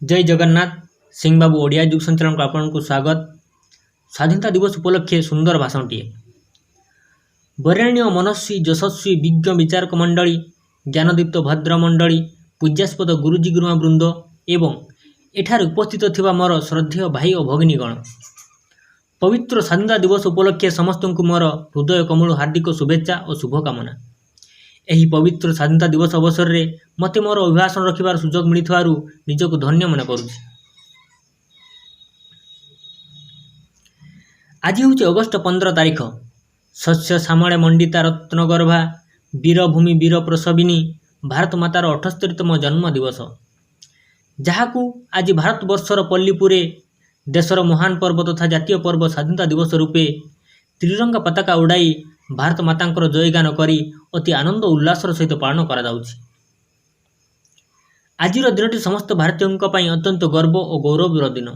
जय जगन्नाथ सिंह बाबू ओडिया जुग संचालन को आपको स्वागत। स्वाधीनता दिवस उपलक्षे सुंदर भाषणटीए। बरेण्य मनस्वी यशस्वी विज्ञ विचारक मंडली, ज्ञानदीप्त भद्र मंडली, पूज्यास्पद गुरुजी गुरुमा वृंद एवं एठार उपस्थित थिबा मोर श्रद्धेय भाई और भगिनीगण, पवित्र स्वाधीनता दिवस उपलक्षे समस्त को मोर हृदय कमल हार्दिक शुभेच्छा और शुभकामना। यही पवित्र स्वाधीनता दिवस अवसर में मते मोर अभिभाषण रखिबार सुजोग मिलिथारु निजको धन्य मन करुछि। आज हूँ अगस्ट 15 तारीख। शस्य श्यामळे मंडिता रत्नगर्भा वीरभूमि वीर प्रसविनी भारत मातार 78तम जन्म दिवस, जहाकू आज भारत वर्षर पल्लीपुरे देशर महान पर्व तथा जातीय पर्व स्वाधीनता दिवस रूपे त्रिरंगा पताका उड़ाई भारत मातांकर जयगान करी अति आनंद उल्लासर सहित पालन करा जाउछि। आजिर दिनटी समस्त भारतीयों पई अत्यंत गर्व और गौरवर दिन,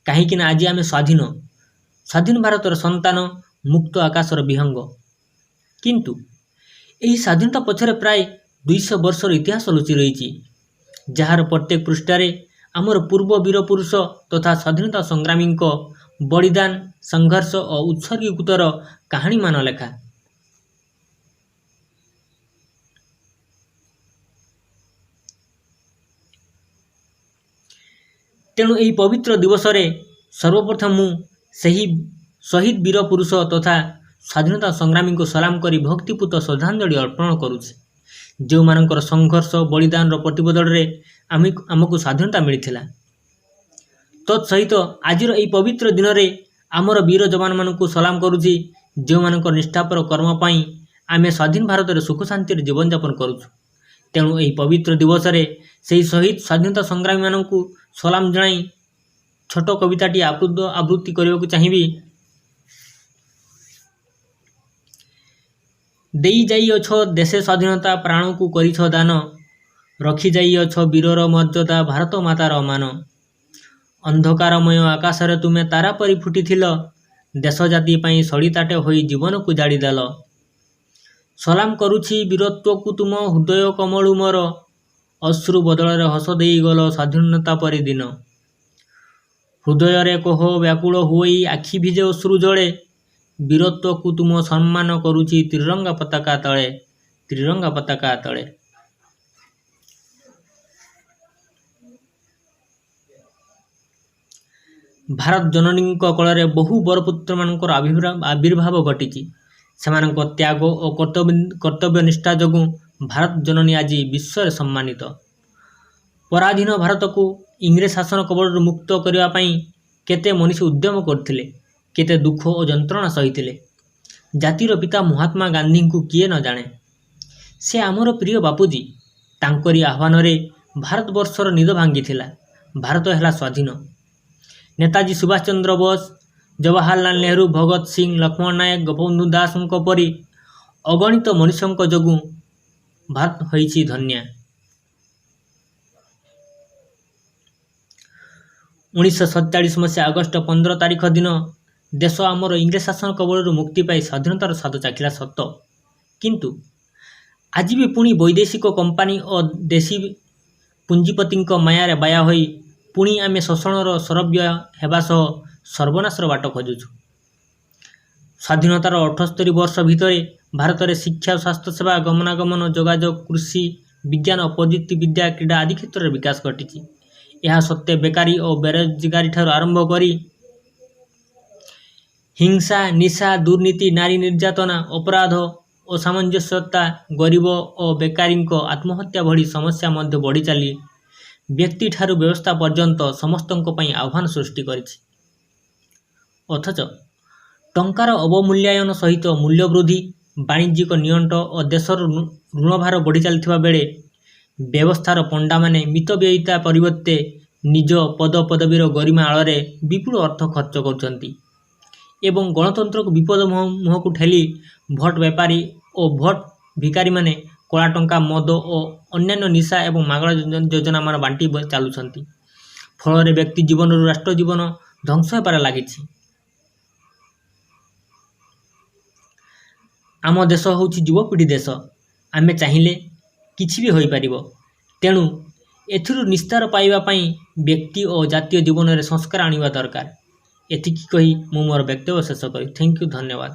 कहीं आज आम स्वाधीन भारतर संतान, मुक्त आकाशर विहंग। किंतु यही स्वाधीनता पछरे प्राय 200 वर्षर इतिहास लुचि रही, जार प्रत्येक पृष्ठारे आमर पूर्व वीर पुरुष तथा स्वाधीनता संग्रामी बलिदान, संघर्ष और उत्सर्गीकृतर कहानी मान लेखा। तेणु यही पवित्र दिवस रे सर्वप्रथम मु सही शहीद वीर पुरुष तथा स्वाधीनता संग्रामी को सलाम करी भक्तिपूत श्रद्धांजलि अर्पण करुछि, जो मानकर संघर्ष बलिदान प्रतिबदल रे आमको स्वाधीनता मिलिथिला। तत्सहित आज यही पवित्र दिन रे आमर वीर जवान मान को सलाम करुछि, जो मानकर निष्ठापर कर्म पाई आमे स्वाधीन भारत रे सुख शांति जीवन यापन करुछु। तेणु यही पवित्र दिवस रे सही शहीद स्वाधीनता संग्रामी मान को सलाम जणाई छोट कविताटी आवृत्ति करने चाहिए। देई जाइअछ देशे स्वाधीनता प्राण को करिछ दान, रखी जाइअछ वीरर मर्यादा भारत मातार मान। अंधकारमय आकाश रे तुमे तारा परी फुटिथिल, देश जाति पाई सड़ीताटे होई जीवन को जाड़ीदेल। सलाम करुछि वीरत्व को तुम हृदय कमलु मोर, अश्रु बदल हस देई गल स्वाधीनता परी दिन। हृदय रे कोह व्याकुल होई आखि भिजे अश्रु जड़े, वीरत्व को तुम सम्मान करुछि त्रिरंगा पताका तले, त्रिरंगा पताका तले। भारत जननी कल बहु बरपुत्र मानकर आविर्भाव घटी, सेमानक त्याग और कर्तव्य निष्ठा जोगु भारत जननी आज विश्व सम्मानित। पराधीन भारत को इंग्रेज शासन कबल मुक्त करने केते मनीष उद्यम करथिले, केते दुख और जंत्रणा सहिथिले। जातिर पिता महात्मा गांधी को किए न जाने। से आमर प्रिय बापूजी, तांकरी आह्वान रे भारत वर्षर निद भांगी, भारत है स्वाधीन। नेताजी सुभाष चंद्र बोस, जवाहरलाल नेहरू, भगत सिंह, लक्ष्मण नायक, गोपबंधु दास परी अगणित मनुष्यों जोगु भारत होइछि धन्य। 1947 मसीहा अगस्ट 15 तारीख दिन देश आमर इंग्रेज शासन कबल मुक्ति पाई स्वाधीनतार स्वाद चाखिला सत, किंतु आज भी पुणी वैदेशिक कंपानी और देशी पुंजीपति मायारे बाया होई पुणी आमे शोषणर सरव्य हेबा सह सर्वनाशर बाट खोजुछु। स्वाधीनतार 78 वर्ष भितर भारत में शिक्षा, स्वास्थ्य सेवा, गमनागमन, जोगाजोग, कृषि, विज्ञान, प्रजुक्ति विद्या, क्रीड़ा आदि क्षेत्र में विकास घटी। यह सत्य बेकारी और बेरोजगारी ठार आरंभ करी हिंसा, निशा, दुर्नीति, नारी निर्यातना, अपराध, असामंजस्यता, गरीब और बेकारी आत्महत्या भली समस्या मध्य बढ़ी चली व्यक्ति ठारू व्यवस्था पर्यंत समस्तों पई आह्वान सृष्टि करिछि। अथच टंकार अवमूल्यायन सहित मूल्य वृद्धि, वाणिज्यिक नियंट और देशर ऋणभार बढ़ी चलथिबा बेले व्यवस्थार पंडा माने मितव्ययिता परिवर्ते निज पद पदवीर गरिमा आଳରେ विपुल अर्थ खर्च करुछंती एवं गणतंत्र को विपद मुह को ठेली भोट बेपारी और भोट भिकारी माने कला टंका, मद और अन्यान्य निशा एवं मागणा योजना मान बांटी चलुछंती। फल व्यक्ति जीवन राष्ट्र जीवन ध्वंस होबार लागिछि। आम देश हूँ युवपीढ़ी देश, आमे चाहिए किछि भी होई परिबो। तेणु ଏଥିରୁ ନିସ୍ତାର ପାଇବା ପାଇଁ ବ୍ୟକ୍ତି ଓ ଜାତୀୟ ଜୀବନରେ ସଂସ୍କାର ଆଣିବା ଦରକାର। ଏତିକି କହି ମୁଁ ମୋର ବକ୍ତବ୍ୟ ଶେଷ କରି ଥ୍ୟାଙ୍କ ୟୁ, ଧନ୍ୟବାଦ।